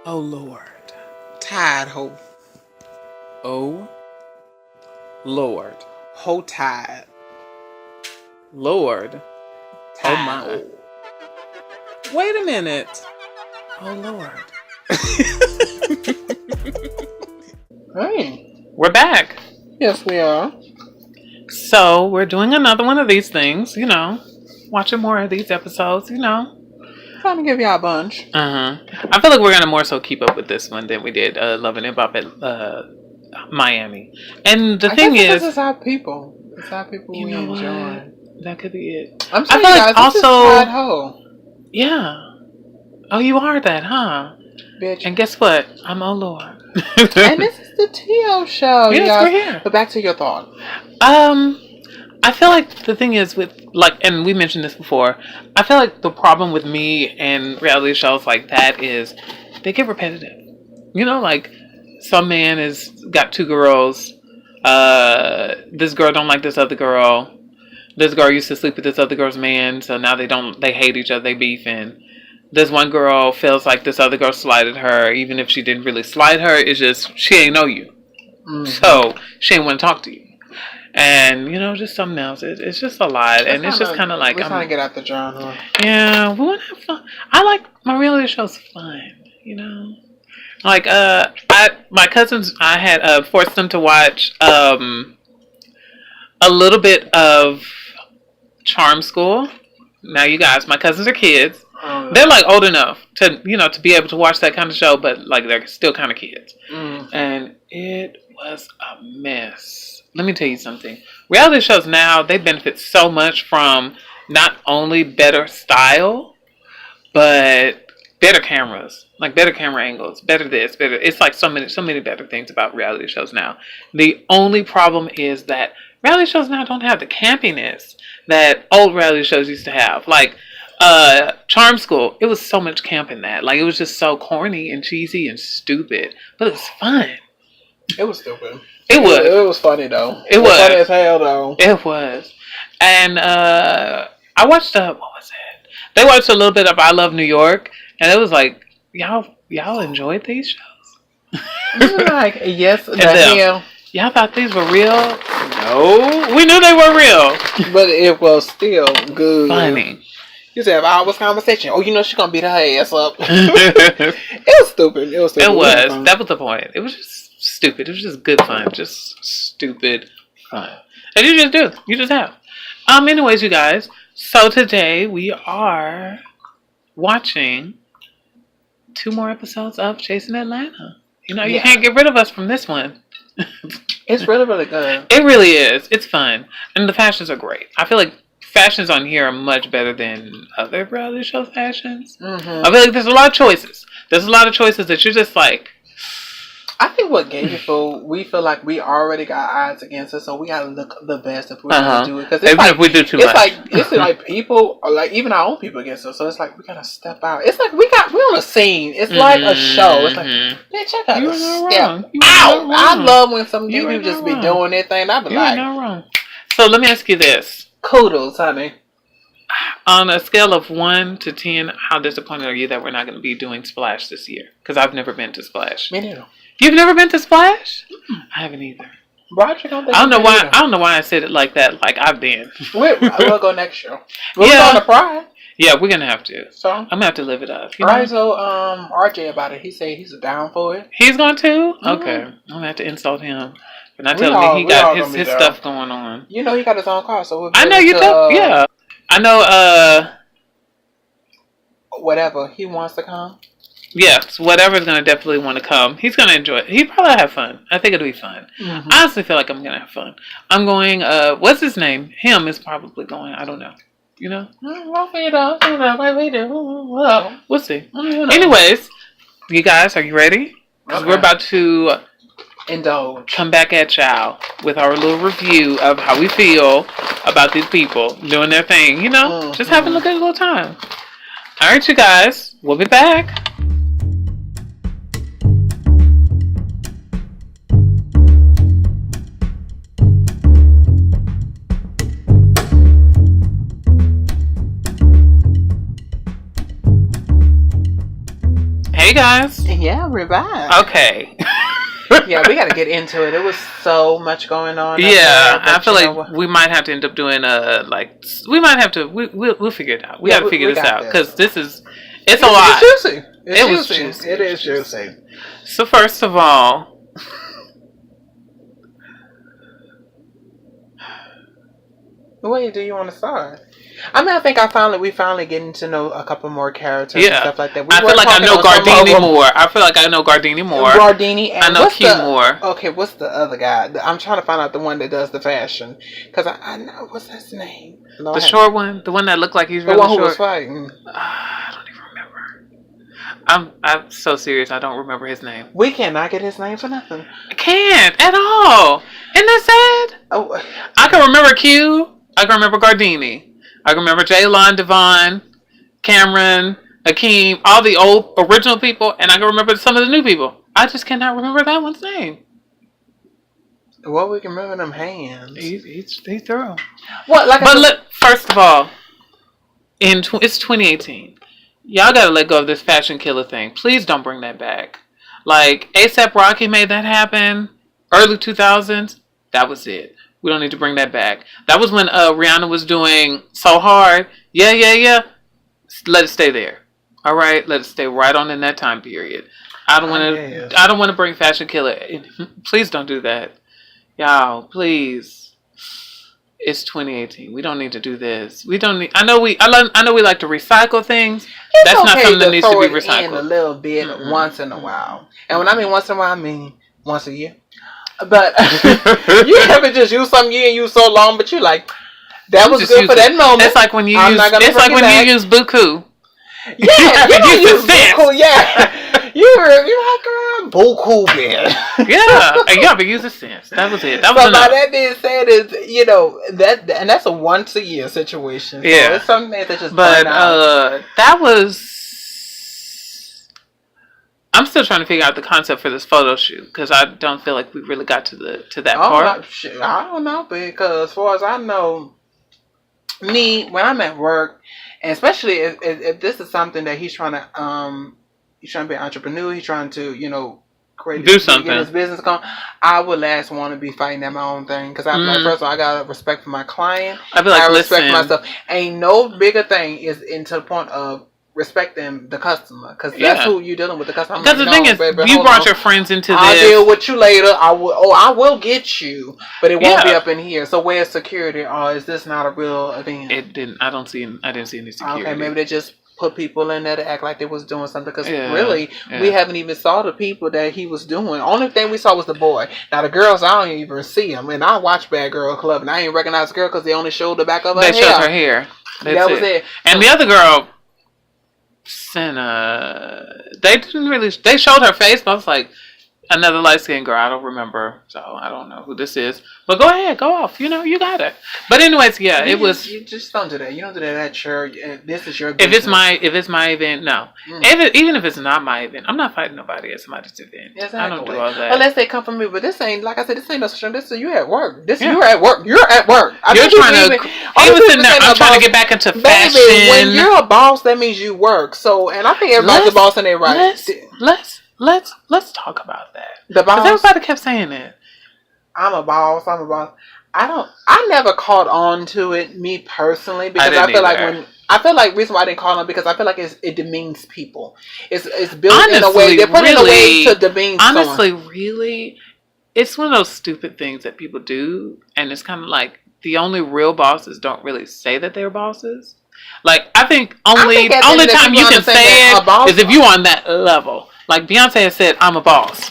Oh Lord. Tired ho. Oh Lord. Ho tired. Lord. Oh my. Tired. Wait a minute. Oh Lord. Hey. We're back. Yes, we are. So we're doing another one of these things, watching more of these episodes, Trying to give y'all a bunch. I feel like we're gonna more so keep up with this one than we did Love and Hip Hop at Miami. And the thing is, it's our people. It's our people you we know enjoy. what? That could be it. I'm I saying, feel guys, like this is also, Tired Ho. yeah. Oh, you are that, huh? Bitch. And guess what? I'm oh Lord. And this is the Tio show, you Yes, guys. we're here. But back to your thought. I feel like the thing is with and we mentioned this before. I feel like the problem with me and reality shows like that is they get repetitive. Like some man has got two girls. This girl don't like this other girl. This girl used to sleep with this other girl's man, so now they hate each other, they beefing. This one girl feels like this other girl slighted her, even if she didn't really slight her. It's just she ain't know you, so she ain't want to talk to you. And just something else. It's just a lot, and it's just kind of like we're trying to get out the genre. Yeah, we want to have fun. I like my reality shows fun. Like my cousins, I had forced them to watch a little bit of Charm School. Now, you guys, my cousins are kids. Oh, they're like old enough to to be able to watch that kind of show, but like they're still kind of kids. And it was a mess. Let me tell you something. Reality shows now, they benefit so much from not only better style, but better cameras, like better camera angles, better this, better. It's like so many better things about reality shows now. The only problem is that reality shows now don't have the campiness that old reality shows used to have. Like Charm School, it was so much camp in that. Like it was just so corny and cheesy and stupid, but it was fun. It was stupid. It was. It was funny though. It was funny as hell though. It was. And I watched what was it? They watched a little bit of I Love New York, and it was like, y'all enjoyed these shows? Like, yes, the hell. Y'all thought these were real? No, we knew they were real, but it was still good. Funny. You said hours conversation. Oh, she's gonna beat her ass up. It was stupid. It was stupid. It was. That was the point. It was just stupid. It was just good fun. Just stupid fun. And you just do. You just have. Anyways, you guys. So today we are watching 2 more episodes of Chasing Atlanta. You can't get rid of us from this one. It's really, really good. It really is. It's fun. And the fashions are great. I feel like fashions on here are much better than other reality show fashions. I feel like there's a lot of choices. There's a lot of choices that you're just like... I think what gay people, we feel like we already got odds against us, so we gotta look the best if we're gonna do it. Because if we do too much. It's like people, like even our own people against us. So it's like we gotta step out. It's like we're on a scene. It's like a show. It's like, bitch, I gotta step out. I love when some gay people just be doing their thing. I be You're like, not wrong. So let me ask you this. Kudos, honey. On a scale of 1 to 10, how disappointed are you that we're not going to be doing Splash this year? Because I've never been to Splash. Me neither. You've never been to Splash? I haven't either. Broderick, I don't know why. I don't know why I said it like that. Like I've been. We'll go next year. We're going to Pride. Yeah, we're gonna have to. So I'm gonna have to live it up. Alright, so RJ about it. He said he's down for it. He's going to? Okay, I'm gonna have to insult him. But not telling me he got his stuff going on. He got his own car, so I know you told. Yeah, I know. Whatever he wants to come. Yes, whatever's gonna definitely want to come. He's gonna enjoy it. He probably have fun. I think it'll be fun. I honestly feel like I'm gonna have fun. I'm going. What's his name? Him is probably going. I don't know. We'll see. Anyways, you guys, are you ready? Because we're about to indulge. Come back at y'all with our little review of how we feel about these people doing their thing. Just having a good little time. All right, you guys, we'll be back. Hey guys. Yeah, we're back. Okay. Yeah, we got to get into it. It was so much going on. Yeah, I feel like we might have to end up doing we might have to. We'll figure it out. We got to figure this out because it's a lot. It's juicy. It's juicy. It is juicy. So first of all, where do you want to start? I mean, I think we finally getting to know a couple more characters and stuff like that. I feel like I know Gardini more. I feel like I know Gardini more. Gardini and I know Q more. Okay, what's the other guy? I'm trying to find out the one that does the fashion. Because I know, what's his name? The short one? The one that looked like he's really short? The one who was fighting. I don't even remember. I'm so serious. I don't remember his name. We cannot get his name for nothing. I can't at all. Isn't that sad? Oh, I can remember Q. I can remember Gardini. I can remember Jaylon, Devon, Cameron, Akeem, all the old original people, and I can remember some of the new people. I just cannot remember that one's name. Well, we can remember them hands. He threw. What? First of all, it's 2018. Y'all gotta let go of this fashion killer thing. Please don't bring that back. Like ASAP Rocky made that happen. Early 2000s. That was it. We don't need to bring that back. That was when Rihanna was doing So Hard. Yeah. Let it stay there. All right, let it stay right on in that time period. I don't want to bring fashion killer in. Please don't do that, y'all. Please. It's 2018. We don't need to do this. We don't need. I know we like to recycle things. That's not something that needs to be recycled. In a little bit once in a while, and when I mean once in a while, I mean once a year. But you haven't just used something you ain't used so long, but you like that was good for that moment. It's like when you use Buku. Yeah, you don't use Buku. Yeah, you're like Buku, man. Yeah, but use a sense. That was it. That was enough. By that being said, is and that's a once a year situation. So it's something that just. But that was. I'm still trying to figure out the concept for this photo shoot because I don't feel like we really got to that part. I don't know, because as far as I know, when I'm at work, and especially if this is something that he's trying to be an entrepreneur, he's trying to do something, get his business going. I would last want to be fighting at my own thing because I'm like, first of all, I got respect for my client. I feel like respect for myself. Ain't no bigger thing is into the point of respecting the customer because that's who you're dealing with. The customer. Because the thing is, you brought your friends into this. I'll deal with you later. I will get you, but it won't be up in here. So where's security? Or is this not a real event? I didn't see any security. Okay, maybe they just put people in there to act like they was doing something because really we haven't even saw the people that he was doing. Only thing we saw was the boy. Now the girls, I don't even see them. And I watch Bad Girl Club and I ain't recognize the girl because they only showed the back of her hair. They showed her hair. That was it. And the other girl. They showed her face, but I was like, another light skinned girl. I don't remember, so I don't know who this is. But go ahead, go off. You got it. But anyways, it was. You just don't do that. You don't do that at church. This is your. If it's my event, no. Even if it's not my event, I'm not fighting nobody at somebody's event. Exactly. I don't do all that. Unless they come from me. But this ain't, like I said, this ain't no stream. This is you at work. You're at work. You're at work. I'm trying to get back into fashion. Baby, when you're a boss, that means you work. So, and I think everybody's a boss in their right. Let's talk about that. The boss. Because everybody kept saying it. I'm a boss. I never caught on to it, me personally, because I feel like reason why I didn't call on because I feel like it demeans people. It's built in a way, they're put in a way to demean someone. Honestly, really, it's one of those stupid things that people do, and it's kind of like the only real bosses don't really say that they're bosses. Like, I think only time you can say it is if you're on that level. Like Beyonce has said, I'm a boss.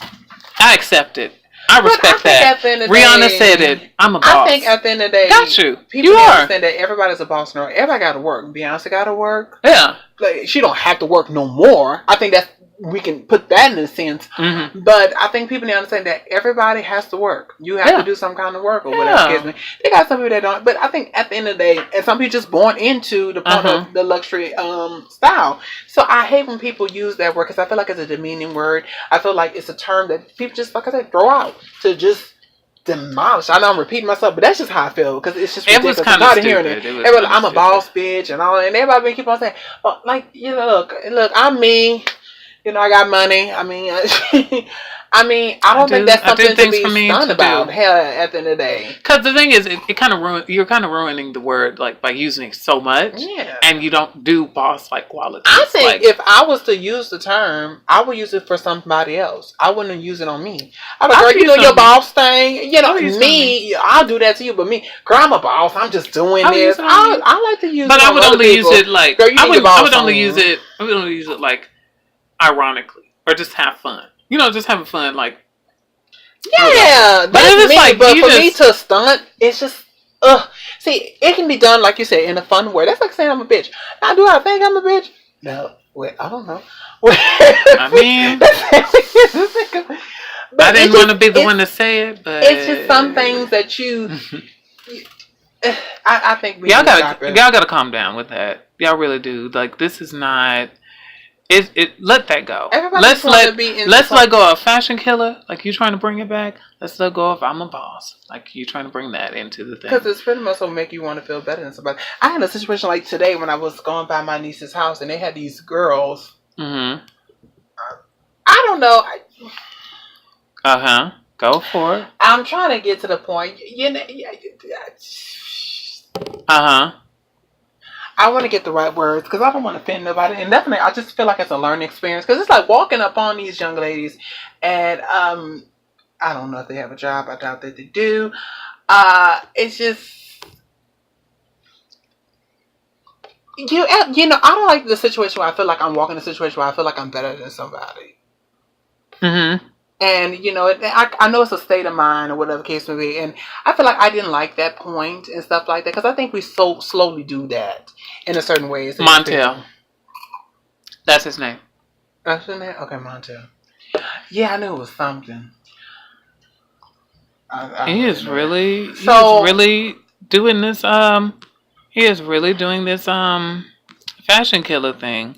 I accept it. I respect that. Rihanna said it. I'm a boss. I think at the end of the day, got you. People understand that everybody's a boss now. Everybody got to work. Beyonce got to work. Yeah. Like, she don't have to work no more. I think we can put that in a sense. Mm-hmm. But I think people need to understand that everybody has to work. You have to do some kind of work or whatever. They got some people that don't. But I think at the end of the day, and some people just born into the point of the luxury style. So I hate when people use that word because I feel like it's a demeaning word. I feel like it's a term that people just, like I said, throw out to just demolish. I know I'm repeating myself, but that's just how I feel because it's just ridiculous. It was kind of stupid. Everybody, I'm a boss bitch and all, and everybody keep on saying, "Oh, like look, I'm me." I got money. I mean, I don't think that's something to be stunned about. Hell, at the end of the day. Because the thing is, it kind of you're kind of ruining the word, like, by using it so much. Yeah. And you don't do boss-like qualities. I think if I was to use the term, I would use it for somebody else. I wouldn't use it on me. I'm like, girl, your boss thing. Me, I'll do that to you, but me, girl, I'm a boss. I'm just doing this. I like to use it. But I would only use it like, girl, I would only use it like, ironically. Or just have fun. Just having fun, like. Yeah, that's me. Like, but for me to stunt, it's just, See, it can be done, like you said, in a fun way. That's like saying I'm a bitch. Now, do I think I'm a bitch? No. Wait, I don't know. I mean, I didn't want to be the one to say it, but. It's just some things that you I think y'all gotta calm down with that. Y'all really do. Like, this is not. Let that go. Let's let go of Fashion Killer. Like, you trying to bring it back. Let's let go of I'm a Boss. Like, you trying to bring that into the thing. Because it's pretty much will make you want to feel better than somebody. I had a situation like today when I was going by my niece's house and they had these girls. Mm-hmm. I don't know. Go for it. I'm trying to get to the point. I want to get the right words because I don't want to offend nobody. And definitely, I just feel like it's a learning experience because it's like walking up on these young ladies and I don't know if they have a job. I doubt that they do. It's just, I don't like the situation where I feel like I'm walking in a situation where I feel like I'm better than somebody. Mm-hmm. And, I know it's a state of mind or whatever the case may be. And I feel like I didn't like that point and stuff like that. Because I think we so slowly do that in a certain ways. Montel. That's his name. That's his name? Okay, Montel. Yeah, I knew it was something. He is really doing this, Fashion Killer thing.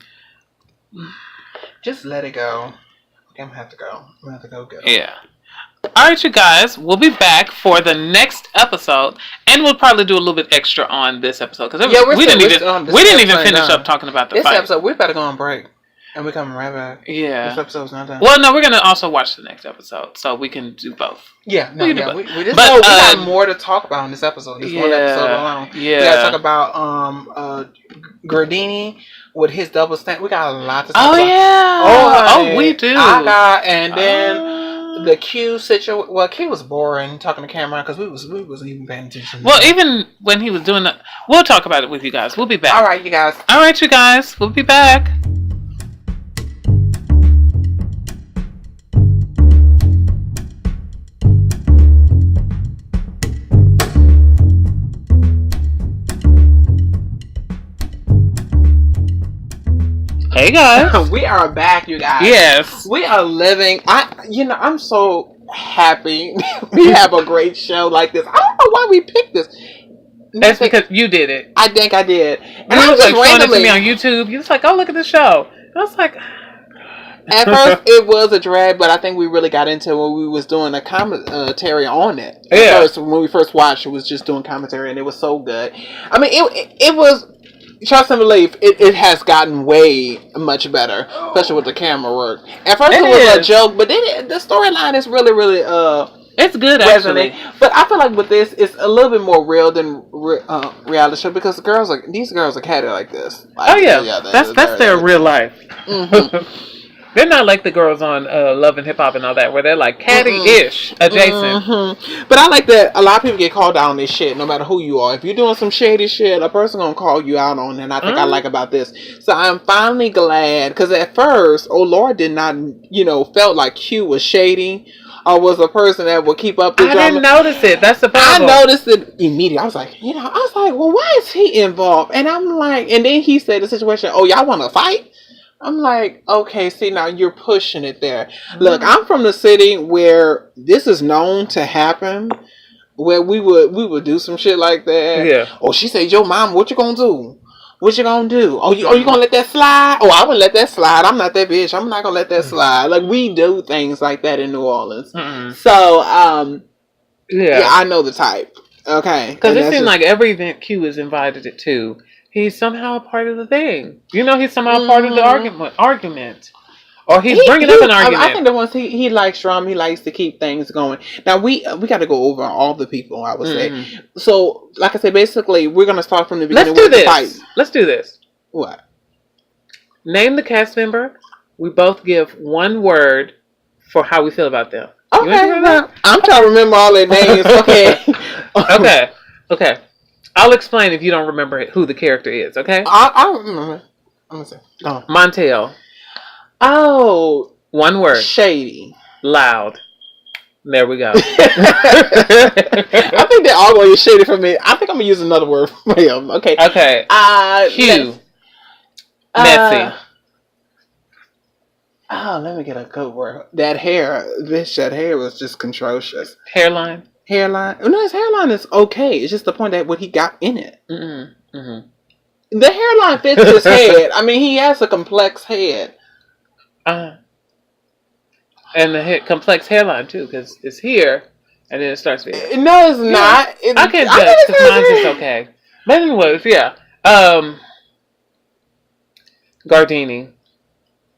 Just let it go. I'm gonna have to go. Yeah. Alright, you guys. We'll be back for the next episode. And we'll probably do a little bit extra on this episode. Because we didn't even finish up talking about the fight. This episode, we better go on break. And we're coming right back. Yeah. This episode's not done. Well, no, we're going to also watch the next episode. So we can do both. Yeah. We got more to talk about in this episode. This one episode alone. Yeah. We got to talk about Gardini with his double stand. We got a lot to talk about. Yeah. We do. And then the Q situation. Well, Q was boring talking to camera because we wasn't even paying attention. Well, even when he was doing that, we'll talk about it with you guys. We'll be back. All right, you guys. We'll be back. Hey guys, we are back, you guys. Yes, we are living. I'm so happy. We have a great show like this. I don't know why we picked this. That's because you did it. I think I did. And I was like showing it to me on YouTube. You was like, "Oh, look at the show." And I was like, at first it was a drag, but I think we really got into it when we was doing a commentary on it. At first, when we first watched, it was just doing commentary, and it was so good. I mean, it was. Trust and believe, it has gotten way much better, especially with the camera work. At first it was a joke, but then the storyline is really, really it's good resonant. Actually. But I feel like with this, it's a little bit more real than reality show because these girls are catty like this. Like, that's their real life. Mm-hmm. They're not like the girls on Love and Hip Hop and all that, where they're like catty-ish adjacent. Mm-hmm. But I like that a lot of people get called out on this shit, no matter who you are. If you're doing some shady shit, a person gonna call you out on it, and I think I like about this. So I'm finally glad, because at first, Laura did not, felt like Q was shady, or was a person that would keep up the drama. I didn't notice it. That's the problem. I noticed it immediately. I was like, well, why is he involved? And I'm like, and then he said the situation, y'all want to fight? I'm like, okay, see, now you're pushing it there. Mm-hmm. Look, I'm from the city where this is known to happen, where we would do some shit like that. Yeah. Oh, she said, yo, mom, what you gonna do? What you gonna do? Oh, you gonna let that slide? Oh, I would let that slide. I'm not that bitch. I'm not gonna let that slide. Like, we do things like that in New Orleans. Mm-hmm. So, yeah, I know the type. Okay. Because it seemed like every event Q is invited to, he's somehow a part of the thing. He's somehow part of the argument. Or he's bringing up an argument. I think the ones he likes drama. He likes to keep things going. Now we got to go over all the people. I would say. So, like I said, basically, we're gonna start from the beginning. Let's do this. What? Name the cast member. We both give one word for how we feel about them. Okay. I'm trying to remember all their names. Okay. Okay. I'll explain if you don't remember who the character is. Okay. I remember. I'm gonna say. Oh. Montel. Oh. One word. Shady. Loud. There we go. I think they're all going to be shady for me. I think I'm going to use another word for him. Okay. Okay. Hugh. Messy. Let me get a good word. That hair was just atrocious. Hairline. No, his hairline is okay. It's just the point that what he got in it. The hairline fits his head. I mean, he has a complex head. And the complex hairline too, because it's here, and then it starts here. No, it's not. I can't judge because mine's just okay. But anyways, yeah. Gardini.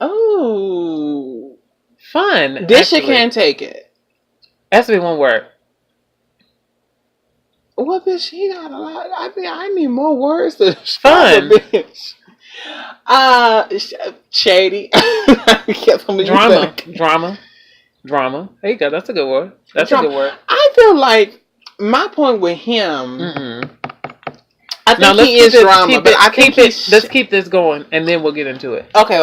Oh, fun. Disha can't take it. Has to be one word. What bitch? He got a lot. I need more words to fun. Bitch. Shady. Drama. There you go. That's a good word. A good word. I feel like my point with him. I think he is drama, but I think let's keep this going, and then we'll get into it. Okay.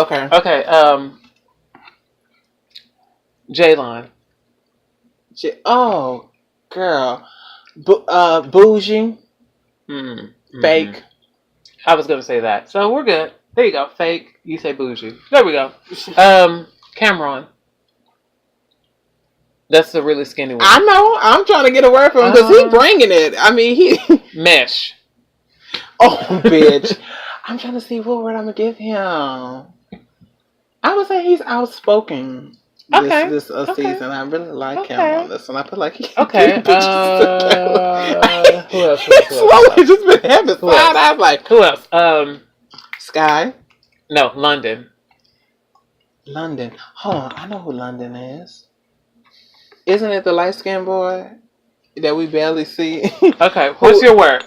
Jaylon. Oh, girl. Bougie. Fake. I was gonna say that, so we're good. There you go. Fake. You say bougie. There we go. Cameron. That's the really skinny one. I know. I'm trying to get a word from him because he's bringing it. I mean, he Mesh. Oh, bitch. I'm trying to see what word I'm gonna give him. I would say he's outspoken. This season, I really like him on this one. I feel like he. Okay. Who else? Slowly just been having side eyes. Like who else? Sky. No, London. Hold on, I know who London is. Isn't it the light skinned boy that we barely see? Okay, what's your word?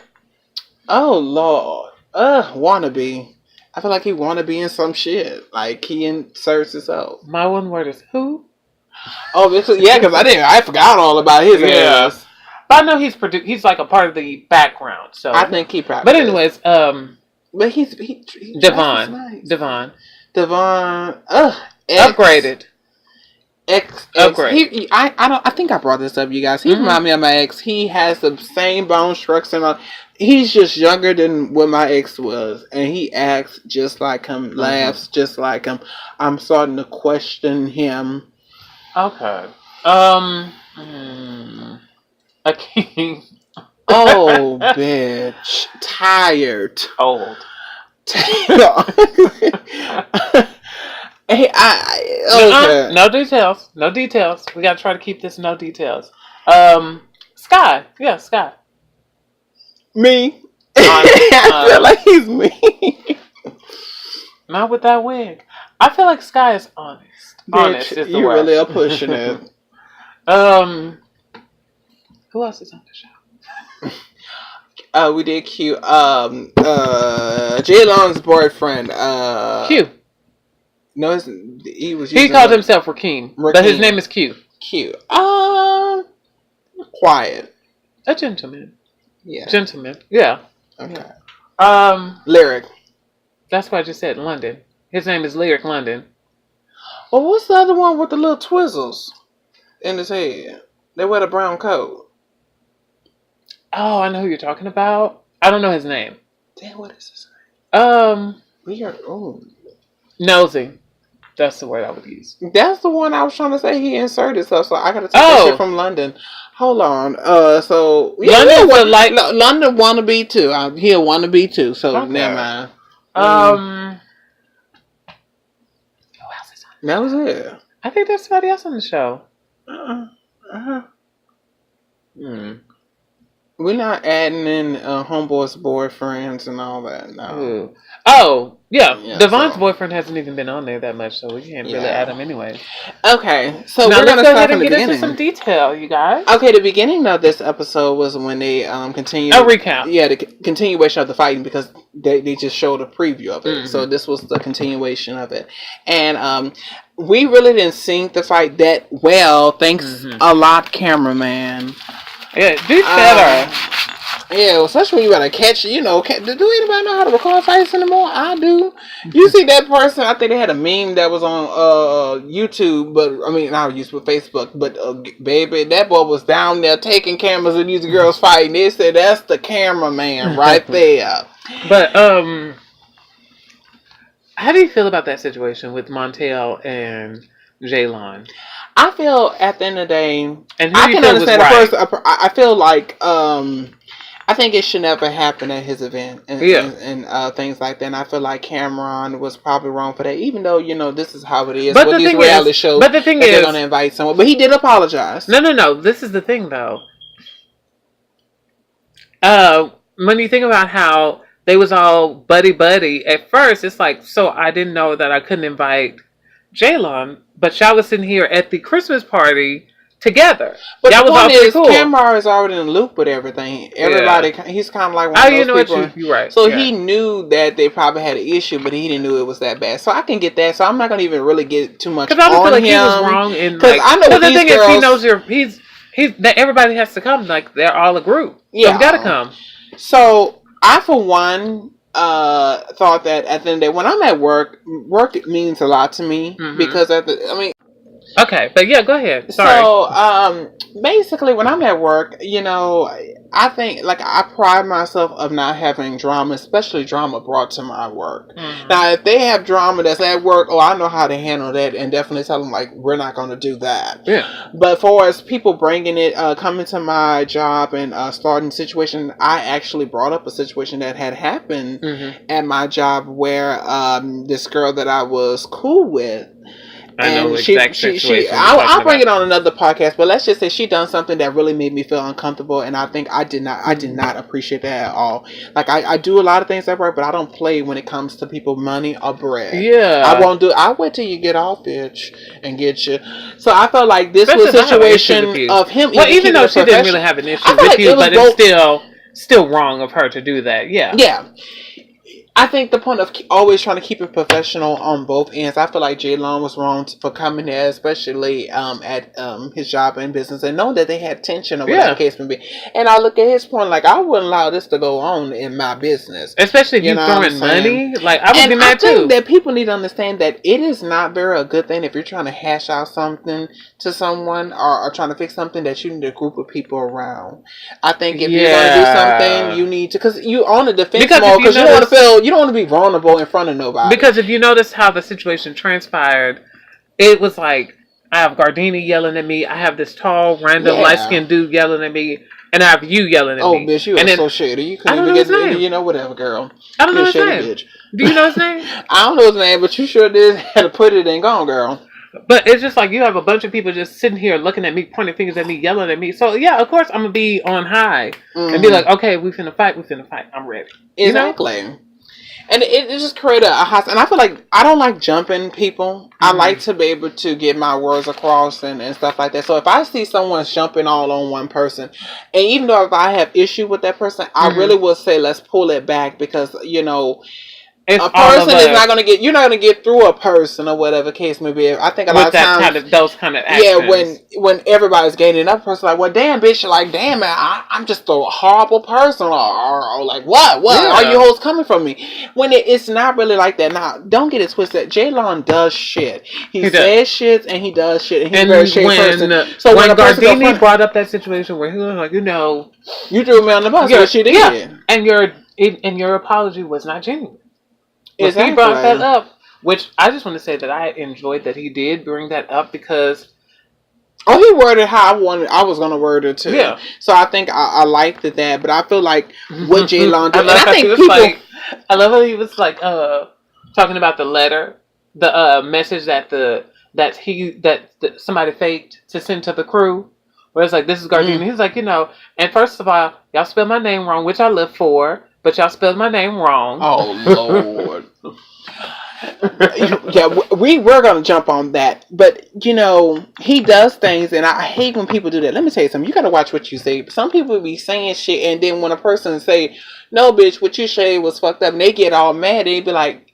Oh Lord, wannabe. I feel like he wannabe in some shit. Like he inserts himself. My one word is who? Oh, because I forgot all about his ass. But I know he's like a part of the background. So I think he probably. But anyways, but he Devon. Nice. Devon. Upgraded. Upgrade. I think I brought this up, you guys. He reminds me of my ex. He has the same bone structure. He's just younger than what my ex was, and he acts just like him, laughs just like him. I'm starting to question him. Okay. A king. Oh, bitch. Tired. Old. Hey, okay. No details. We gotta try to keep this no details. Sky. Yeah, Sky. Me. I feel like he's me. Not with that wig. I feel like Sky is honest. Bitch, honest is the you word. really are pushing it. Who else is on the show? We did Q. Jaylon's boyfriend. Q. No, he was. He called himself Rakeem, but his name is Q. Q. Quiet. A gentleman. Yeah. Gentleman. Yeah. Okay. Lyric. That's what I just said. London. His name is Lyric London. Well, what's the other one with the little twizzles in his head? They wear the brown coat. Oh, I know who you're talking about. I don't know his name. Damn, what is his name? Weird. Oh. Nosy. That's the word I would use. That's the one I was trying to say. He inserted stuff, so I gotta take that shit from London. Hold on. So yeah, London wanna be too. He'll wanna be too. So okay. Never mind. Who else is on? That was it. I think there's somebody else on the show. We're not adding in homeboys, boyfriends, and all that. No. Ooh. Oh, yeah. Yeah, Devon's so. boyfriend hasn't even been on there that much, so we can't really add him anyway. Okay, so now we're let's gonna go start ahead from and the get beginning. into some detail, you guys. Okay, the beginning of this episode was when they continued. A recap. Yeah, the continuation of the fighting because they just showed a preview of it. So this was the continuation of it, and we really didn't sync the fight that well. Thanks a lot, cameraman. Yeah, do better. Yeah, especially when you gotta catch, do anybody know how to record fights anymore? I do. You see that person, I think they had a meme that was on YouTube, but, I mean, not YouTube, but Facebook, but, baby, that boy was down there taking cameras of these girls fighting. They said, that's the cameraman right there. But, how do you feel about that situation with Montel and Jaylon? I feel, at the end of the day, and I can understand I feel like, I think it should never happen at his event and things like that. And I feel like Cameron was probably wrong for that, even though, this is how it is with these reality shows. But the thing is, they're going to invite someone. But he did apologize. No. This is the thing, though. When you think about how they was all buddy, at first, it's like, so I didn't know that I couldn't invite Jaylon, but y'all was sitting here at the Christmas party together. But that the was point is, cool. Cameron is already in the loop with everything. Everybody, he's kind of like one of those people. You're right. So he knew that they probably had an issue, but he didn't know it was that bad. So I can get that. So I'm not going to even really get too much on him. Because I feel like he was wrong. Because I know the thing is, he knows he's that everybody has to come. Like, they're all a group. Yeah. So you got to come. So I, for one, thought that at the end of the day, when I'm at work means a lot to me because okay, but yeah, go ahead. Sorry. So, basically, when I'm at work, I think, I pride myself of not having drama, especially drama brought to my work. Now, if they have drama that's at work, I know how to handle that and definitely tell them, we're not going to do that. Yeah. But for as people bringing it, coming to my job and starting a situation, I actually brought up a situation that had happened at my job where this girl that I was cool with, I know exact situation. I'll bring it on another podcast, but let's just say she done something that really made me feel uncomfortable, and I think I did not appreciate that at all. I do a lot of things at work, but I don't play when it comes to people money or bread. Yeah, I won't do. I wait till you get off, bitch, and get you. So I felt like this was a situation of him. Well, even though she didn't really have an issue with you, but it's still wrong of her to do that. Yeah. Yeah. I think the point of always trying to keep it professional on both ends. I feel like Jaylon was wrong for coming there, especially at his job and business, and knowing that they had tension or whatever the case may be. And I look at his point I wouldn't allow this to go on in my business, especially if you're throwing money. I would be mad too. I think that people need to understand that it is not a good thing if you're trying to hash out something to someone or trying to fix something that you need a group of people around. I think if you're going to do something, you need to, because you on the defense mode because you don't want to feel. You don't want to be vulnerable in front of nobody. Because if you notice how the situation transpired, it was like, I have Gardini yelling at me, I have this tall, random, light-skinned dude yelling at me, and I have you yelling at me. Oh, bitch, you are so shady. You couldn't even get his name. Whatever, girl. I don't know his name. Bitch. Do you know his name? I don't know his name, but you sure did have to put it in gone, girl. But it's just like you have a bunch of people just sitting here looking at me, pointing fingers at me, yelling at me. So, yeah, of course, I'm going to be on high and be like, okay, we finna fight. I'm ready. Exactly. And it just created a hostile. And I feel like I don't like jumping people. I like to be able to get my words across and stuff like that. So if I see someone jumping all on one person, and even though if I have issue with that person, I really will say let's pull it back because, a person is not going to get. You're not going to get through a person or whatever case may be. I think a lot of times those kind of actions. Yeah, when everybody's gaining up, person like, well, damn, bitch, damn, man, I'm just a horrible person, or like, what are you hoes coming from me? When it's not really like that. Now, don't get it twisted. Jaylon does shit. He says shit and he does shit, and he's a very shady person. So when Gardini brought up that situation where he was like, you threw me on the bus, what she did, and your apology was not genuine. Exactly. He brought that up, which I just want to say that I enjoyed that he did bring that up because he worded how I was going to word it too. Yeah. So I think I liked that, but I feel like what Jaylon did, I love how he was talking about the letter, the message that somebody faked to send to the crew Where it's like, this is Gardenia. He's like, and first of all, y'all spelled my name wrong, which I live for, but y'all spelled my name wrong. Oh, Lord. Yeah, we're going to jump on that. But, he does things, and I hate when people do that. Let me tell you something. You got to watch what you say. Some people be saying shit, and then when a person say, no, bitch, what you say was fucked up, and they get all mad, they be like,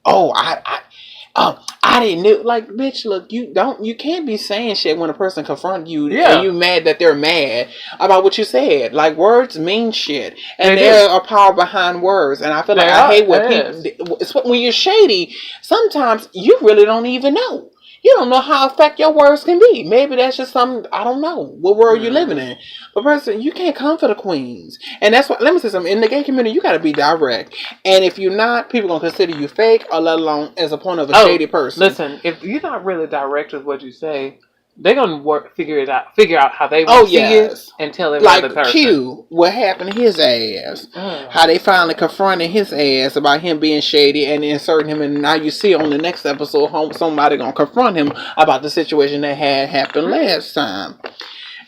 oh, I didn't know. Like, bitch, look, you can't be saying shit when a person confront you and you mad that they're mad about what you said. Like, words mean shit, and there are power behind words. And I feel like I hate when people. It's when you're shady. Sometimes you really don't even know. You don't know how effective your words can be. Maybe that's just something, I don't know what world you're living in. But person, you can't come for the queens. And that's why, let me say something, in the gay community, you got to be direct. And if you're not, people going to consider you fake, or let alone as a point of a shady person. Listen, if you're not really direct with what you say, they're going to figure out how they want to see it and tell every other person. Like Q, what happened to his ass. How they finally confronted his ass about him being shady and inserting him. And now you see on the next episode, somebody going to confront him about the situation that had happened last time.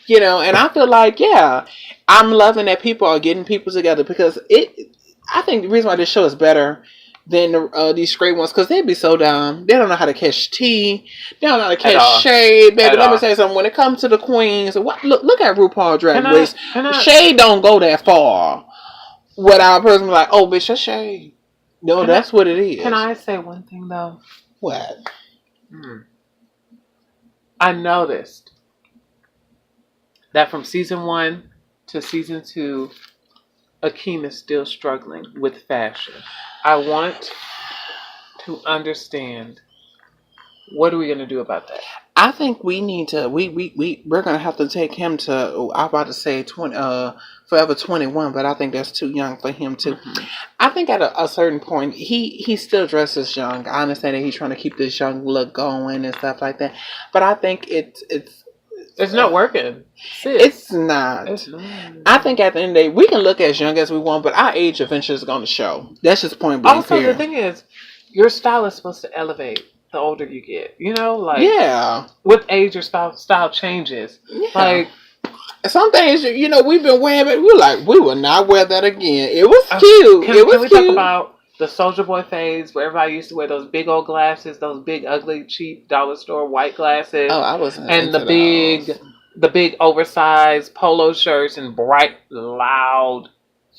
And I feel like, I'm loving that people are getting people together, because I think the reason why this show is better than these straight ones, because they'd be so dumb. They don't know how to catch tea. They don't know how to catch shade, baby. Let me say something. When it comes to the queens, look at RuPaul Drag Race. Shade don't go that far without a person like, oh, bitch, that's shade. No, that's what it is. Can I say one thing, though? What? I noticed that from season 1 to season 2, Akeem is still struggling with fashion. I want to understand, what are we going to do about that? I think we need to, we're going to have to take him to, I'm about to say Forever 21, but I think that's too young for him too. I think at a certain point, he still dresses young. I understand that he's trying to keep this young look going and stuff like that. But I think it's not working. It's not. I think at the end of the day, we can look as young as we want, but our age eventually is going to show. That's just point blank. Also, the thing is, your style is supposed to elevate the older you get. With age, your style changes. Yeah. Like, some things, we've been wearing, but we're like, we will not wear that again. It was cute. Can we talk about the Soulja Boy phase, where everybody used to wear those big old glasses, those big, ugly, cheap dollar store white glasses? Oh, I wasn't. And the big oversized polo shirts and bright, loud,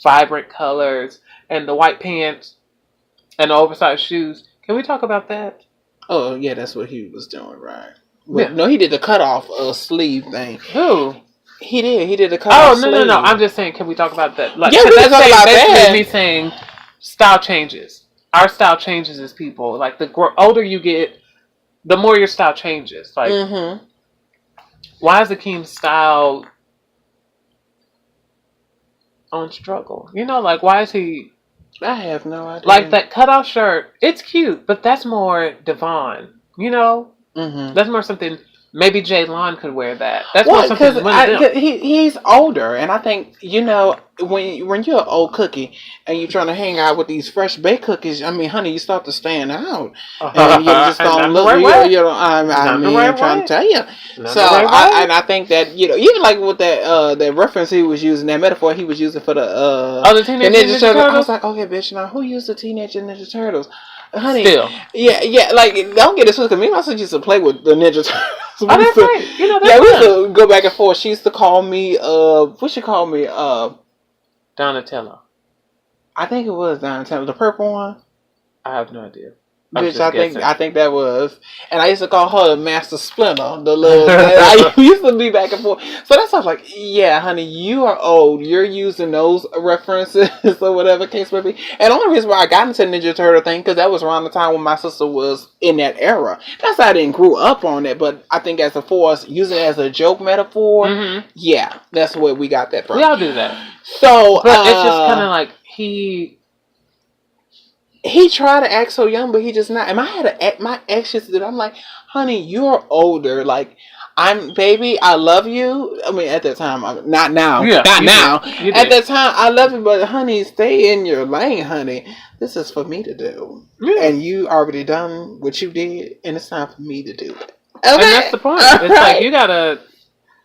vibrant colors, and the white pants and the oversized shoes. Can we talk about that? Oh, yeah, that's what he was doing, right? No, he did the cutoff sleeve thing. Who? He did the cutoff sleeve. Oh, no. I'm just saying, can we talk about that? Like, yeah, we can talk about that. Me saying style changes. Our style changes as people. Like, the older you get, the more your style changes. Like, why is Akeem's style on struggle? Like, why is he... I have no idea. Like, that cutoff shirt, it's cute, but that's more Devon. That's more something... Maybe Jaylon could wear that. That's more something... He's older, and I think, when you're an old cookie and you're trying to hang out with these fresh baked cookies, I mean, honey, you start to stand out. And you just don't look real. I'm trying to tell you. So, I think that, even like with that reference he was using, that metaphor he was using for the Teenage Ninja Turtles? I was like, okay, bitch, now who used the Teenage Ninja Turtles? Honey, still. Yeah, like, don't get it twisted, because me and my sister used to play with the Ninja Turtles. Oh, that's right. That's we used to go back and forth. She used to call me, what she called me? Donatello. I think it was Donatello. The purple one? I have no idea. Bitch, I think that was. And I used to call her Master Splinter. The little I used to be back and forth. So that's like, yeah, honey, you are old. You're using those references or whatever case may be. And the only reason why I got into the Ninja Turtle thing, because that was around the time when my sister was in that era. That's why I didn't grow up on it, but I think as a force, using it as a joke metaphor, yeah, that's where we got that from. We all do that. So, but it's just kind of like he tried to act so young, but he just not. And my ex used to do that. I'm like, honey, you're older. Like, baby, I love you. I mean, at that time, not now. Yeah, not now. At that time, I love you, but honey, stay in your lane, honey. This is for me to do. Yeah. And you already done what you did, and it's time for me to do it. Okay? And that's the point. It's like, you gotta,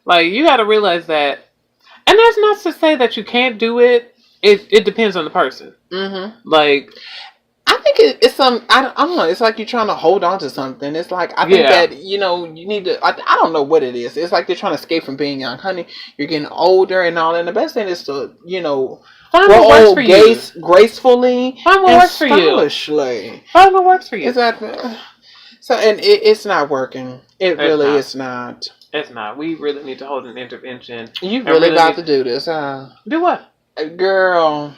Like, you got to realize that. And that's not to say that you can't do it. It depends on the person. Mm-hmm. Like, I think it's some. I don't know. It's like you're trying to hold on to something. It's like I think that you need to. I don't know what it is. It's like they're trying to escape from being young, honey. You're getting older and all, and the best thing is to find what works for you. Gracefully Find what and works for you. stylishly. Find what works for you. Exactly. So and it's not working. It really is not. It's not. We really need to hold an intervention. You really about to do this, huh? Do what? Girl,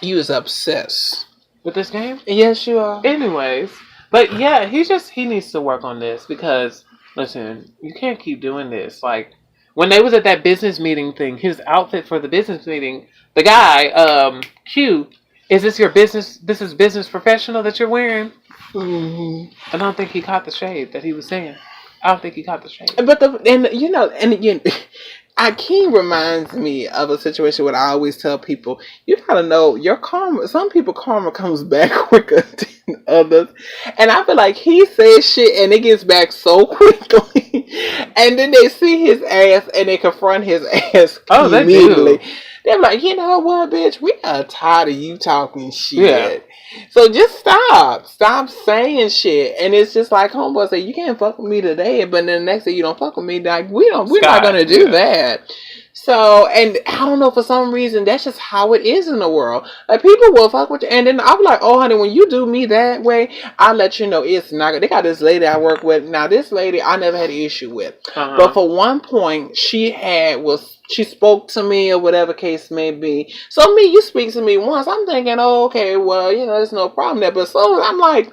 you is obsessed with this game? Yes, you are. Anyways, but yeah, he needs to work on this because, listen, you can't keep doing this. Like, when they was at that business meeting thing, his outfit for the business meeting, the guy, Q, is this your business? This is business professional that you're wearing? Mm-hmm. I don't think he caught the shade that he was saying. I don't think he caught the shade. But Akeem reminds me of a situation where I always tell people, you gotta know your karma. Some people karma comes back quicker than others, and I feel like he says shit and it gets back so quickly, and then they see his ass and they confront his ass immediately. They're like, you know what, bitch? We are tired of you talking shit. Yeah. So just stop saying shit, and it's just like homeboy say, you can't fuck with me today, but then the next day you don't fuck with me. Like we're not gonna do that. So, and I don't know, for some reason that's just how it is in the world. Like people will fuck with you, and then I'm like, oh honey, when you do me that way, I'll let you know it's not good. They got this lady I work with now. This lady I never had an issue with, but for one point she spoke to me or whatever case may be. So you speak to me once, I'm thinking, oh, okay, well, there's no problem there. But so I'm like,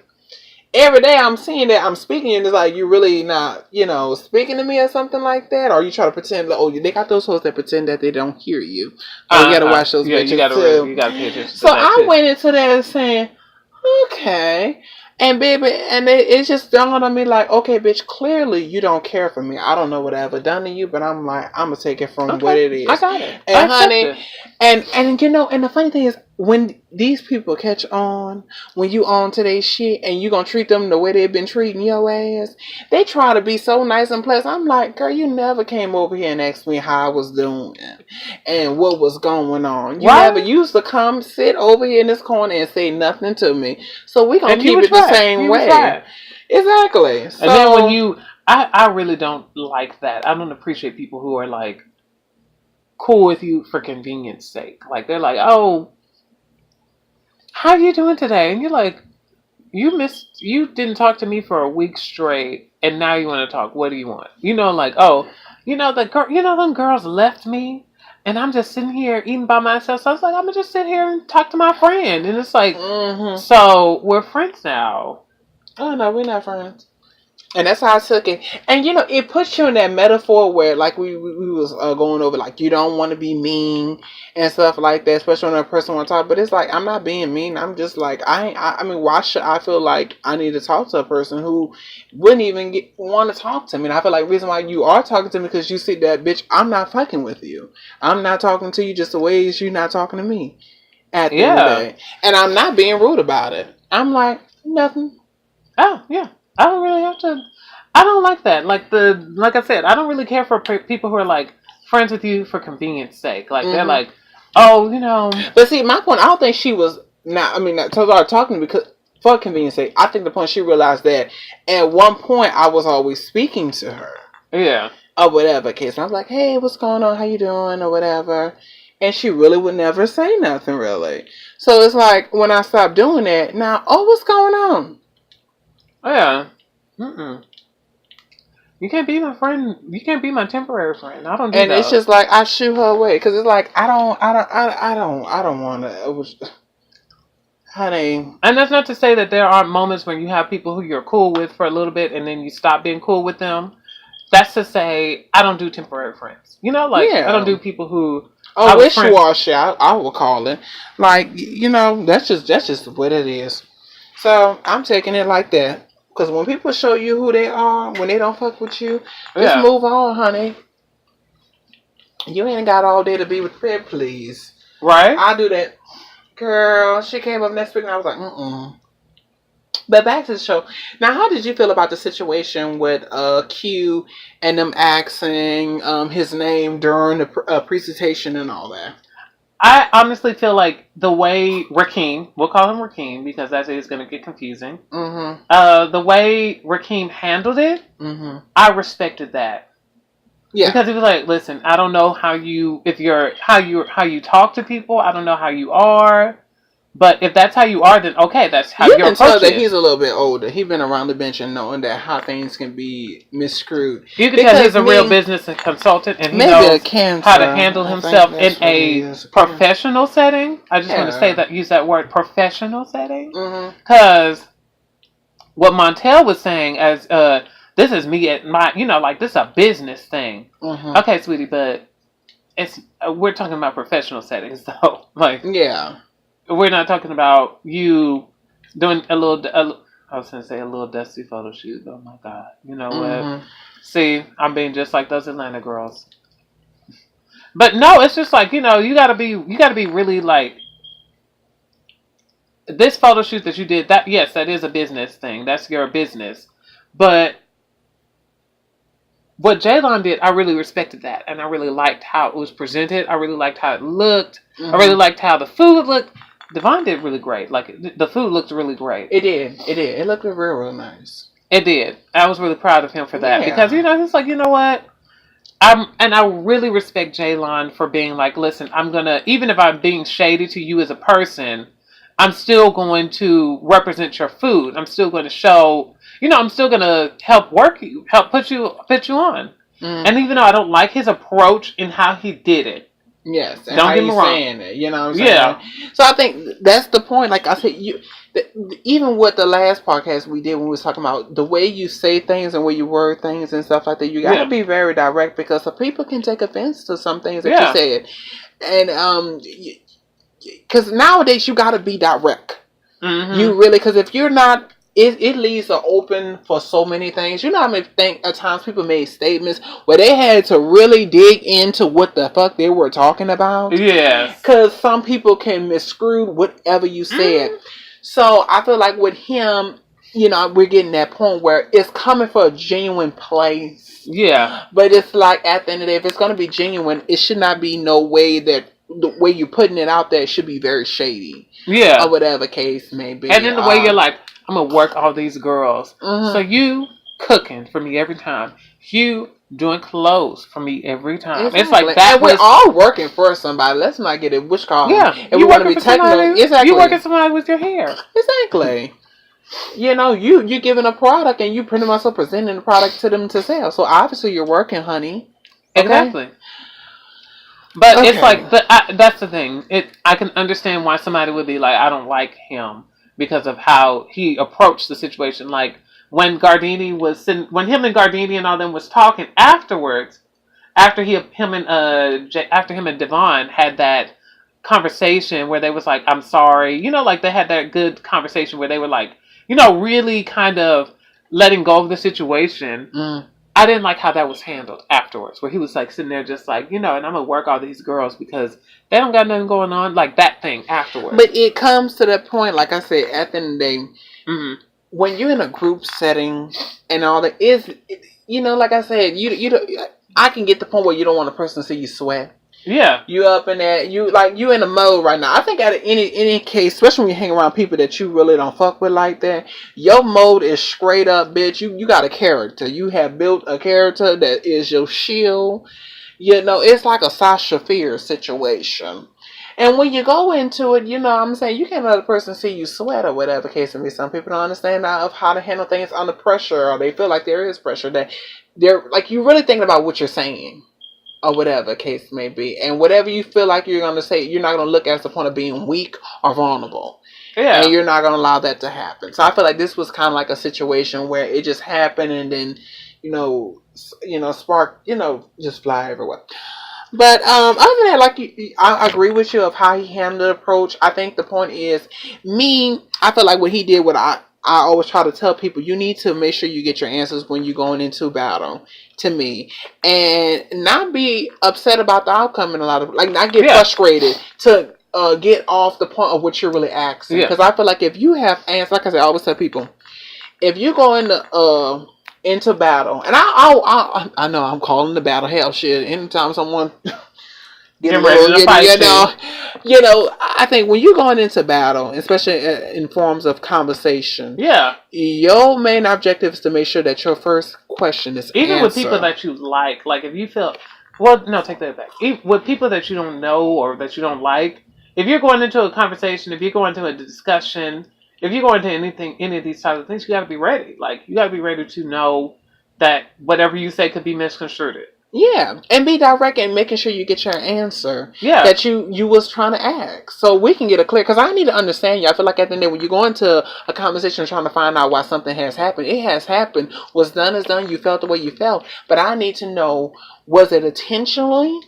every day I'm seeing that I'm speaking and it's like, you really not, speaking to me or something like that? Or you try to pretend like, oh, they got those hoes that pretend that they don't hear you. Oh, you gotta watch those bitches you gotta pay attention to so that I went into that saying, okay. And baby, and it just dawned on me like, okay, bitch, clearly you don't care for me. I don't know what I ever done to you, but I'm like, I'm gonna take it from what it is. I got it. And honey, and and the funny thing is, when these people catch on, when you on to their shit and you gonna treat them the way they've been treating your ass, they try to be so nice and pleasant. I'm like, girl, you never came over here and asked me how I was doing and what was going on. You never used to come sit over here in this corner and say nothing to me. So we gonna keep it the same way. Exactly. So, and then when I really don't like that. I don't appreciate people who are like cool with you for convenience sake. Like they're like, oh, how are you doing today? And you're like, you didn't talk to me for a week straight, and now you want to talk. What do you want? Like, oh, them girls left me, and I'm just sitting here eating by myself. So I was like, I'm gonna just sit here and talk to my friend. And it's like, so we're friends now. Oh no, we're not friends. And that's how I took it. And it puts you in that metaphor where like we was going over, like you don't want to be mean and stuff like that, especially when a person want to talk. But it's like, I'm not being mean. I'm just like, I mean, why should I feel like I need to talk to a person who wouldn't even want to talk to me? And I feel like the reason why you are talking to me because you see that, bitch, I'm not fucking with you. I'm not talking to you just the way you're not talking to me at the end of the day. And I'm not being rude about it. I'm like, nothing. Oh, yeah. I don't really have to. I don't like that. Like I said, I don't really care for people who are like friends with you for convenience sake. Like they're like, oh, But see, my point, I don't think she was not. I mean, not talking to me because for convenience sake. I think the point she realized that at one point I was always speaking to her. Yeah. Or whatever case. And I was like, hey, what's going on? How you doing? Or whatever. And she really would never say nothing really. So it's like when I stopped doing that, now, oh, what's going on? Yeah. You can't be my friend. You can't be my temporary friend. I don't do that. And it's just like I shoo her away because it's like I don't want to. Honey. And that's not to say that there aren't moments when you have people who you're cool with for a little bit and then you stop being cool with them. That's to say I don't do temporary friends. I don't do people who. Oh, wish-wash out. I will call it. Like that's just what it is. So I'm taking it like that. Because when people show you who they are, when they don't fuck with you, just move on, honey. You ain't got all day to be with Fred, please. Right? I do that. Girl, she came up next week and I was like, But back to the show. Now, how did you feel about the situation with Q and them asking his name during the presentation and all that? I honestly feel like the way Rakeem, we'll call him Rakeem because that's it's going to get confusing. Mm-hmm. The way Rakeem handled it, mm-hmm. I respected that. Yeah. Because he was like, listen, I don't know how you talk to people. I don't know how you are. But if that's how you are, then okay, that's how you're approaching. You can tell that he's a little bit older. He's been around the bench and knowing that how things can be miscrewed. You can tell he's a real business consultant and he knows how to handle himself in a professional setting. I just want to use that word, professional setting. Because what Montel was saying as, this is me at my, this is a business thing. Okay, sweetie, but we're talking about professional settings though. We're not talking about you doing I was going to say a little dusty photo shoot. Oh my God. You know what? See, I'm being just like those Atlanta girls. But no, it's just like, you gotta be really like, this photo shoot that you did, that is a business thing. That's your business. But what Jaylon did, I really respected that. And I really liked how it was presented. I really liked how it looked. I really liked how the food looked. Devon did really great. Like, the food looked really great. It did. It looked real nice. It did. I was really proud of him for that. Because, it's like, you know what? I really respect Jaylon for being like, listen, even if I'm being shady to you as a person, I'm still going to represent your food. I'm still going to show, I'm still going to help put you on. And even though I don't like his approach in how he did it, yes, and don't get me wrong. Saying it, you know what I'm saying? Yeah. So I think that's the point. Like I said, even with the last podcast we did when we was talking about the way you say things and way you word things and stuff like that, you gotta be very direct because the people can take offense to some things that you said, and because nowadays you gotta be direct. You really, because if you're not. It leaves it open for so many things. You know how many at times people made statements where they had to really dig into what the fuck they were talking about? Yes. Because some people can misconstrue whatever you said. So I feel like with him, we're getting that point where it's coming for a genuine place. Yeah. But it's like at the end of the day, if it's going to be genuine, it should not be no way that the way you're putting it out there, it should be very shady. Yeah. Or whatever case may be. And then the way you're like, I'm going to work all these girls. So you cooking for me every time. You doing clothes for me every time. Exactly. It's like that. And we're all working for somebody. Let's not get it which call. Yeah. If we want to be technical. Exactly. You working somebody with your hair. Exactly. You giving a product and you pretty much are presenting the product to them to sell. So obviously you're working, honey. Okay? Exactly. But it's like, that's the thing. I can understand why somebody would be like, I don't like him. Because of how he approached the situation. Like, when Gardini was sitting, when him and Gardini and all them was talking afterwards, after him and Devon had that conversation where they was like, I'm sorry. Like they had that good conversation where they were like, really kind of letting go of the situation. I didn't like how that was handled afterwards, where he was like sitting there just like, and I'm going to work all these girls because they don't got nothing going on, like that thing afterwards. But it comes to that point, like I said, at the end of the day, when you're in a group setting and all that, like I said, I can get the point where you don't want a person to see you sweat. Yeah. You up in that, you in a mode right now. I think at any case, especially when you hang around people that you really don't fuck with like that, your mode is straight up, bitch. You got a character. You have built a character that is your shield. It's like a Sasha Fierce situation. And when you go into it, I'm saying, you can't let a person see you sweat or whatever case may be. Some people don't understand of how to handle things under pressure, or they feel like there is pressure. That they're like, you're really thinking about what you're saying. Or whatever case may be. And whatever you feel like you're going to say, you're not going to look at the point of being weak or vulnerable. Yeah. And you're not going to allow that to happen. So I feel like this was kind of like a situation where it just happened and then, spark, just fly everywhere. But other than that, like I agree with you of how he handled the approach. I think the point is, I feel like what he did, what I always try to tell people, you need to make sure you get your answers when you're going into battle, to me. And not be upset about the outcome in a lot of, like, not get frustrated to get off the point of what you're really asking. Because I feel like if you have answers, like I said, I always tell people, if you go into battle, and I know I'm calling the battle hell shit. Anytime someone I think when you're going into battle, especially in forms of conversation, your main objective is to make sure that your first question is even with people that you like if you feel, well, no, take that back. With people that you don't know or that you don't like, if you're going into a conversation, if you're going into a discussion, if you're going into any of these types of things, you got to be ready. Like, you got to be ready to know that whatever you say could be misconstrued. Yeah, and be direct and making sure you get your answer that you was trying to ask, so we can get a clear. Because I need to understand you. I feel like at the end of the day, when you go into a conversation trying to find out why something has happened, it has happened. What's done is done. You felt the way you felt, but I need to know, was it intentionally?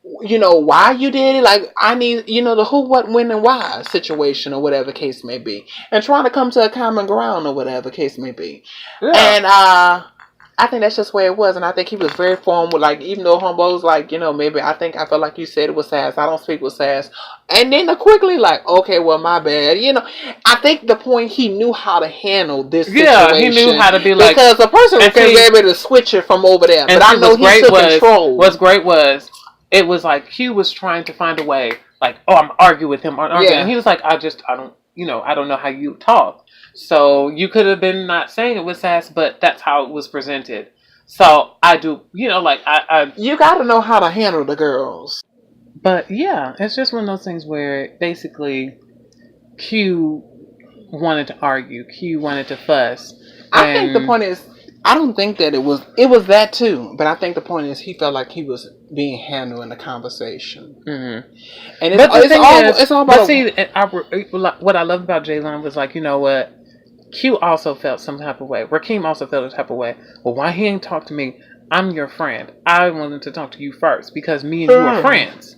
Why you did it? Like, I need, the who, what, when, and why situation, or whatever case may be, and trying to come to a common ground, or whatever case may be. And I think that's just where it was, and I think he was very formal. Like, even though homeboy was like, maybe I felt like you said it was sass. I don't speak with sass. And then quickly, like, okay, well, my bad. I think the point, he knew how to handle this situation. Yeah, he knew how to be like, because the person was able to switch it from over there. But I know he took control. What's great was, it was like Q was trying to find a way, like, I'm arguing with him, and he was like, I don't know how you talk. So you could have been not saying it was sass, but that's how it was presented. So I do, I you got to know how to handle the girls. But yeah, it's just one of those things where basically Q wanted to argue, Q wanted to fuss. I think the point is, I don't think that it was that too, but I think the point is he felt like he was being handled in the conversation. Mm-hmm. And it's all about. What I love about Jalen was, like, you know what, Q also felt some type of way. Rakeem also felt a type of way. Well, why he ain't talk to me? I'm your friend. I wanted to talk to you first because me and you are friends.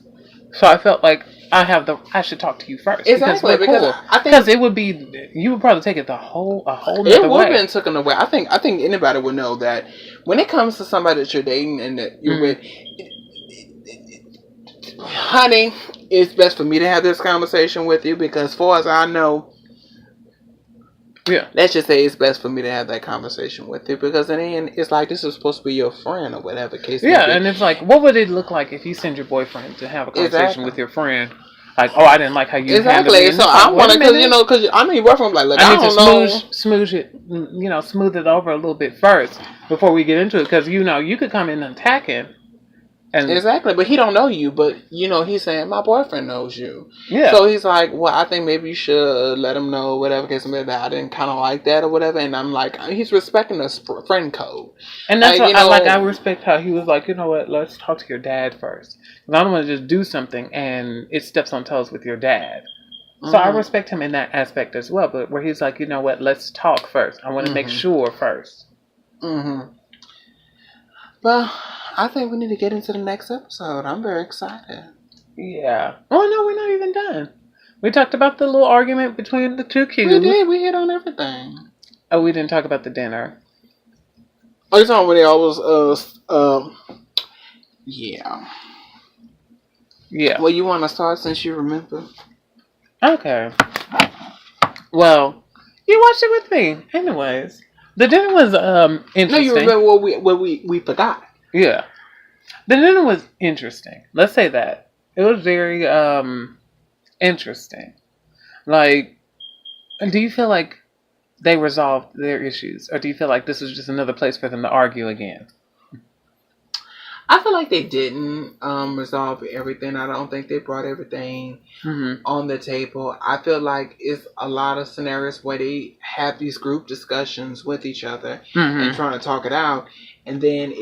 So I felt like I should talk to you first. Exactly, because I think because you would probably take it a whole nother way. It would have been taken away. I think anybody would know that when it comes to somebody that you're dating and that you're with, honey, it's best for me to have this conversation with you because, as far as I know, let's just say it's best for me to have that conversation with you because in the end, it's like this is supposed to be your friend or whatever case. Yeah, and it's like, what would it look like if you send your boyfriend to have a conversation with your friend? Like, I didn't like how you handled me. So I want to, because I know your boyfriend like, look, I don't know. Smooth it, smooth it over a little bit first before we get into it, because you could come in attacking. Exactly, but he don't know you, but he's saying my boyfriend knows you. Yeah. So he's like, well, I think maybe you should let him know, whatever case maybe I didn't kind of like that or whatever. And I'm like, he's respecting the friend code. And that's what I respect how he was like, you know what, let's talk to your dad first. Because I don't want to just do something and it steps on toes with your dad. So I respect him in that aspect as well. But where he's like, you know what, let's talk first. I want to make sure first. Mm-hmm. Well, I think we need to get into the next episode. I'm very excited. Yeah. Oh, no, we're not even done. We talked about the little argument between the two Qs. We did. We hit on everything. Oh, we didn't talk about the dinner. Oh, you're talking when they always, yeah. Yeah. Well, you want to start since you remember? Okay. Well, you watched it with me. Anyways. The dinner was interesting. No, you remember what we forgot. Yeah. The dinner was interesting. Let's say that. It was very interesting. Like, do you feel like they resolved their issues? Or do you feel like this was just another place for them to argue again? I feel like they didn't resolve everything. I don't think they brought everything on the table. I feel like it's a lot of scenarios where they have these group discussions with each other and trying to talk it out. And then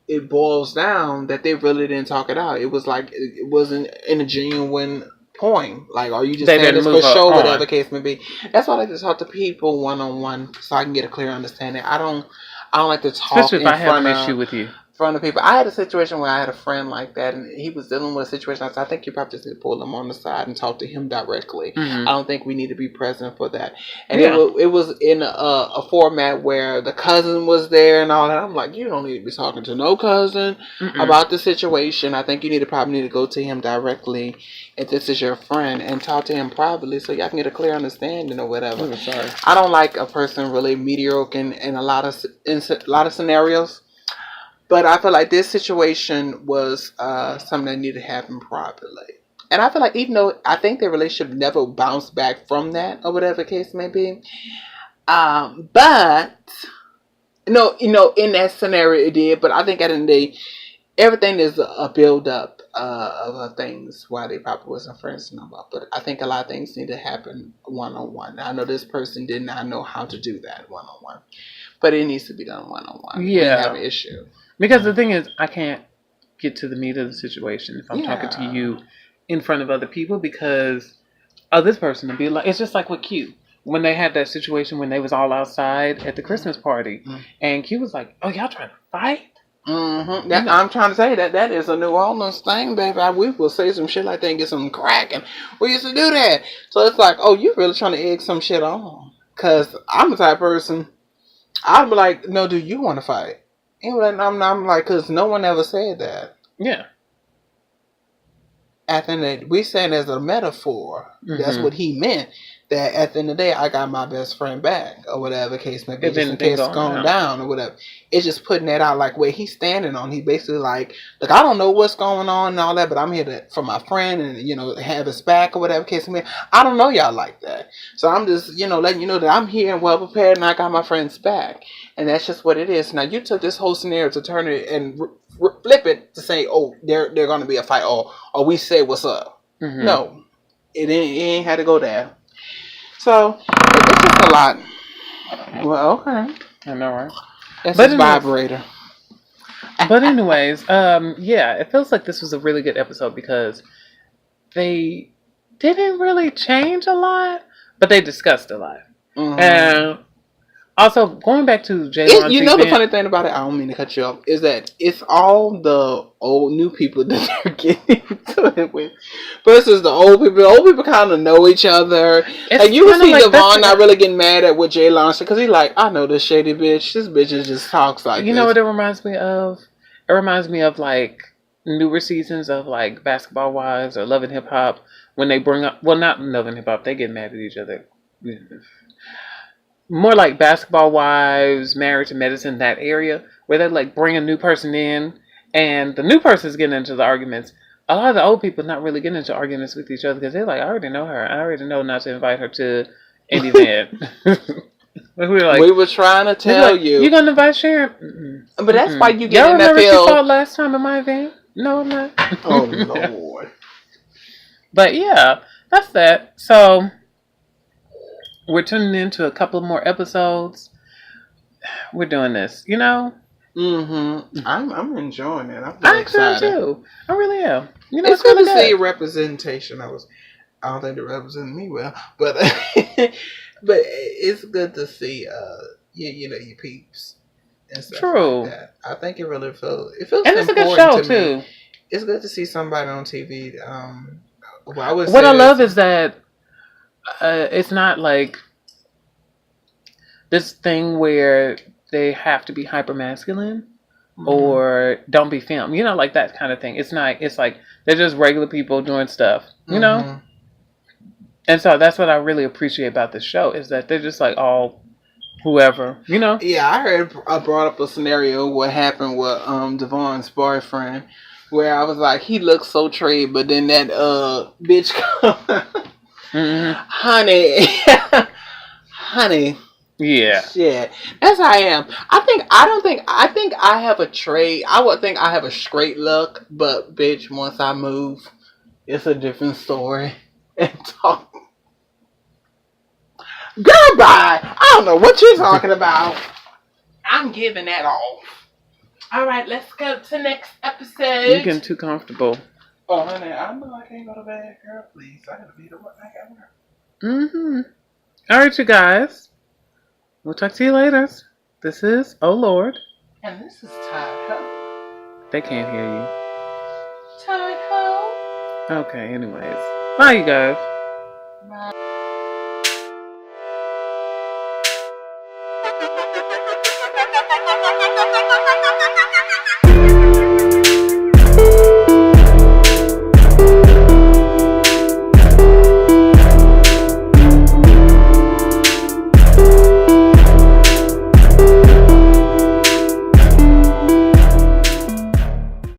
it boils down that they really didn't talk it out. It was like, it wasn't in a genuine point. Like, are you just saying this for show, whatever case may be. That's why I like to talk to people one-on-one so I can get a clear understanding. I don't like to talk especially if I have an issue with you. front of people. I had a situation where I had a friend like that, and he was dealing with a situation. I said, I think you probably just need to pull him on the side and talk to him directly. I don't think we need to be present for that. And it was in a format where the cousin was there and all that. I'm like, you don't need to be talking to no cousin about the situation. I think you probably need to go to him directly if this is your friend and talk to him privately so y'all can get a clear understanding or whatever. I don't like a person really mediocre in a lot of scenarios. But I feel like this situation was something that needed to happen privately. And I feel like even though I think their relationship never bounced back from that or whatever the case may be. But, in that scenario it did. But I think at the end of the day, everything is a build-up of things why they probably wasn't friends no more. But I think a lot of things need to happen one-on-one. I know this person did not know how to do that one-on-one. But it needs to be done one-on-one. Yeah. We have an issue. Because the thing is, I can't get to the meat of the situation if I'm talking to you in front of other people because this person would be like, it's just like with Q. When they had that situation when they was all outside at the Christmas party. And Q was like, oh, y'all trying to fight? I'm trying to say that is a New Orleans thing, baby. We will say some shit like that and get some cracking. We used to do that. So it's like, oh, you really trying to egg some shit on. Because I'm the type of person, I'd be like, no, do you want to fight? And I'm like, because no one ever said that. Yeah. At the end of the day, we saying as a metaphor. That's what he meant. That at the end of the day, I got my best friend back. Or whatever case may be. Just in case it's going down or whatever. It's just putting that out like where he's standing on. He basically like, look, I don't know what's going on and all that, but I'm here for my friend and, have his back or whatever case may be. I don't know y'all like that. So I'm just, letting you know that I'm here and well prepared and I got my friend's back. And that's just what it is. Now, you took this whole scenario to turn it and flip it to say, oh, they're going to be a fight. Or we say what's up. No. It ain't had to go there. So, it's just a lot. Well, okay. I know, right? That's his vibrator. But anyways, it feels like this was a really good episode because they didn't really change a lot, but they discussed a lot. And also, going back to Jaylon's the funny thing about it, I don't mean to cut you off, is that it's all the old new people that they're getting into it with versus the old people. The old people kind of know each other. Like, you can see Devon not really getting mad at what Jaylon said because he's like, I know this shady bitch. This bitch just talks like You know what it reminds me of? It reminds me of, like, newer seasons of, like, Basketball Wives or Love and Hip Hop when they bring up... Well, not Love and Hip Hop. They get mad at each other. More like Basketball Wives, Married to Medicine, that area, where they like bring a new person in, and the new person's getting into the arguments. A lot of the old people not really getting into arguments with each other because they're like, I already know her. I already know not to invite her to an event. We were trying to tell you. You gonna invite Sharon? But that's why you get in that field. Y'all remember she fought last time at my event? No, I'm not. Oh, Lord. But yeah, that's that. So... We're tuning into a couple more episodes. We're doing this, I'm enjoying it. I'm excited too. I really am. It's good to see representation. I don't think they represent me well, but but it's good to see your peeps and stuff like that. I think it really feels and it's a good show too. It's good to see somebody on TV. What I love is that. It's not like this thing where they have to be hyper masculine or don't be filmed, like that kind of thing. It's not. It's like they're just regular people doing stuff, And so that's what I really appreciate about this show is that they're just like all whoever, Yeah, I brought up a scenario what happened with Devon's boyfriend, where I was like, he looks so trade, but then that bitch honey. Yeah. Shit. That's how I am. I think I have a trade. I would think I have a straight look, but bitch, once I move, it's a different story. And talk. Goodbye. I don't know what you're talking about. I'm giving that off. All right, let's go to next episode. You're getting too comfortable. Oh, honey, I know I can't go to bed, girl. Please, I gotta be the one I got. All right, you guys. We'll talk to you later. This is Oh Lord. And this is Tied Up. They can't hear you. Tight hoe. Okay, anyways. Bye, you guys. Bye.